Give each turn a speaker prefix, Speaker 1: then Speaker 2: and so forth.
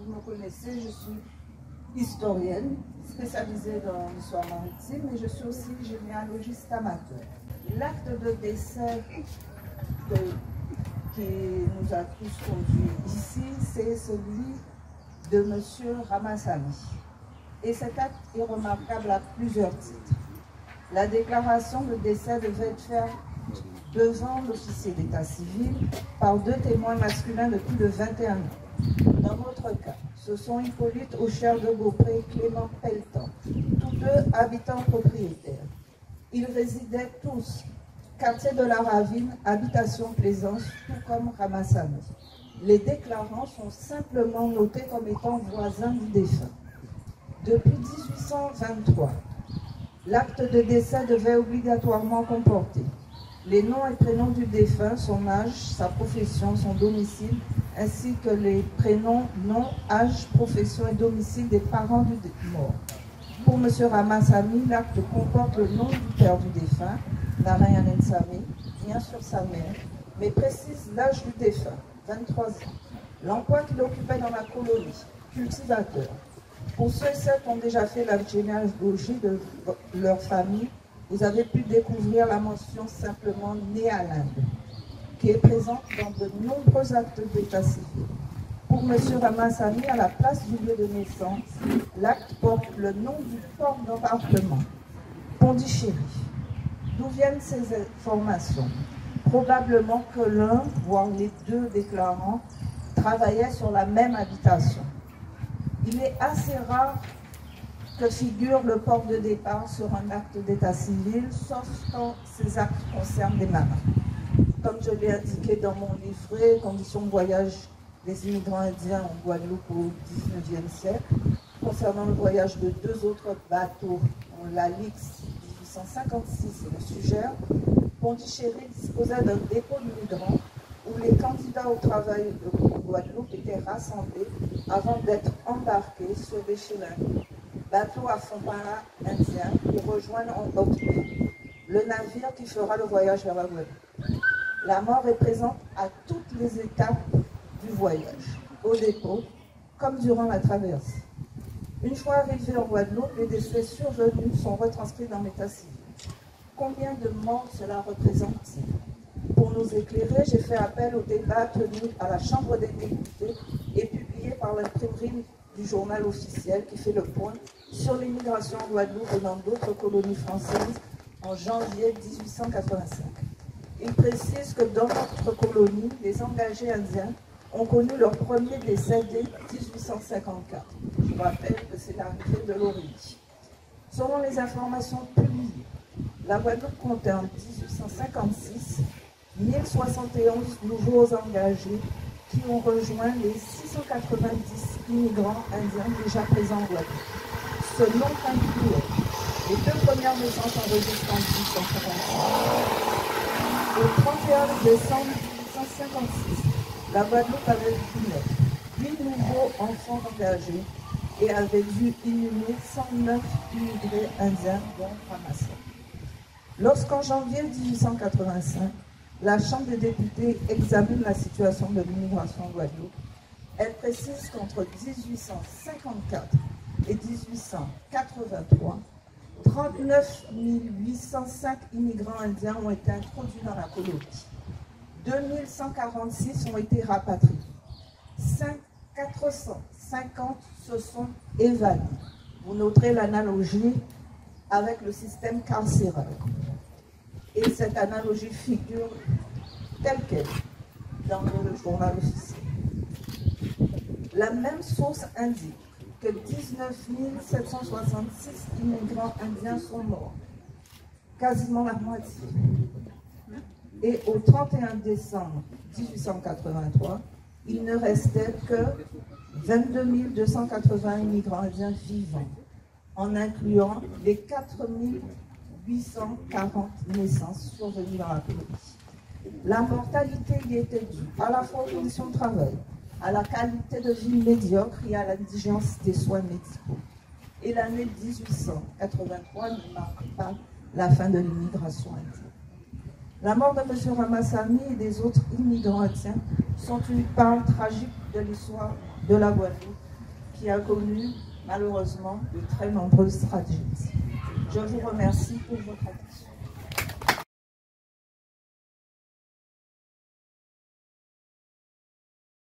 Speaker 1: vous me connaissez, je suis historienne, spécialisée dans l'histoire maritime, et je suis aussi généalogiste amateur. L'acte de décès qui nous a tous conduits ici, c'est celui de M. Ramassamy. Et cet acte est remarquable à plusieurs titres. La déclaration de décès devait être faite devant l'officier d'état civil par 2 témoins masculins de plus de 21 ans. Dans notre cas, ce sont Hippolyte Aucher de Beaupré et Clément Pelletan, tous deux habitants propriétaires. Ils résidaient tous, quartier de la Ravine, habitation Plaisance, tout comme Ramassamy. Les déclarants sont simplement notés comme étant voisins du défunt. Depuis 1823, l'acte de décès devait obligatoirement comporter les noms et prénoms du défunt, son âge, sa profession, son domicile, ainsi que les prénoms, nom, âge, profession et domicile des parents du mort. Pour M. Ramassamy, l'acte comporte le nom du père du défunt, Narayan Nsame, bien sûr sa mère, mais précise l'âge du défunt, 23 ans, l'emploi qu'il occupait dans la colonie, cultivateur. Pour ceux et celles qui ont déjà fait la généalogie de leur famille, vous avez pu découvrir la mention simplement « né à l'Inde », qui est présente dans de nombreux actes d'état civil. Pour M. Ramassamy, à la place du lieu de naissance, l'acte porte le nom du port d'embarquement, Pondichéry. D'où viennent ces informations? Probablement que l'un, voire les 2 déclarants, travaillaient sur la même habitation. Il est assez rare que figure le port de départ sur un acte d'état civil, sauf quand ces actes concernent des marins. Comme je l'ai indiqué dans mon livret, Conditions de voyage des immigrants indiens en Guadeloupe au XIXe siècle, concernant le voyage de 2 autres bateaux, l'Alix 1856 et le Sugère, Pondichéry disposait d'un dépôt de migrants où les candidats au travail de Guadeloupe étaient rassemblés avant d'être embarqués sur des chelins, bateau à fond para indien, pour rejoindre en haute mer le navire qui fera le voyage vers la Guadeloupe. La mort est présente à toutes les étapes du voyage, au dépôt, comme durant la traversée. Une fois arrivés en Guadeloupe, les décès survenus sont retranscrits dans l'état civil. Combien de morts cela représente-t-il? Pour nous éclairer, j'ai fait appel au débat tenu à la Chambre des députés et publié par l'imprimerie du journal officiel qui fait le point sur l'immigration en Guadeloupe et dans d'autres colonies françaises en janvier 1885. Il précise que dans notre colonie, les engagés indiens ont connu leur premier décès dès 1854. Je rappelle que c'est l'arrivée de l'Aurélie. Selon les informations publiées, la Guadeloupe comptait en 1856 1071 nouveaux engagés qui ont rejoint les 690 immigrants indiens déjà présents en Guadeloupe. Ce nombre incluait les 2 premières naissances enregistrées en 1856. Au 31 décembre 1856, la Guadeloupe avait pu naître 8 nouveaux enfants engagés et avait dû inhumer 109 immigrés indiens, dont Ramassamy. Lorsqu'en janvier 1885, la Chambre des députés examine la situation de l'immigration en Guadeloupe, elle précise qu'entre 1854 et 1883, 39 805 immigrants indiens ont été introduits dans la colonie. 2146 ont été rapatriés. 450 se sont évadés. Vous noterez l'analogie avec le système carcéral. Et cette analogie figure telle qu'elle dans le journal officiel. La même source indique que 19 766 immigrants indiens sont morts, quasiment la moitié. Et au 31 décembre 1883, il ne restait que 22 280 immigrants indiens vivants, en incluant les 4 840 naissances survenues dans la colonie. La mortalité y était due à la fois aux conditions de travail, à la qualité de vie médiocre et à l'indigence des soins médicaux. Et l'année 1883 ne marque pas la fin de l'immigration indienne. La mort de M. Ramassamy et des autres immigrants indiens sont une part tragique de l'histoire de la Guadeloupe qui a connu malheureusement de très nombreuses tragédies. Je vous remercie pour votre attention.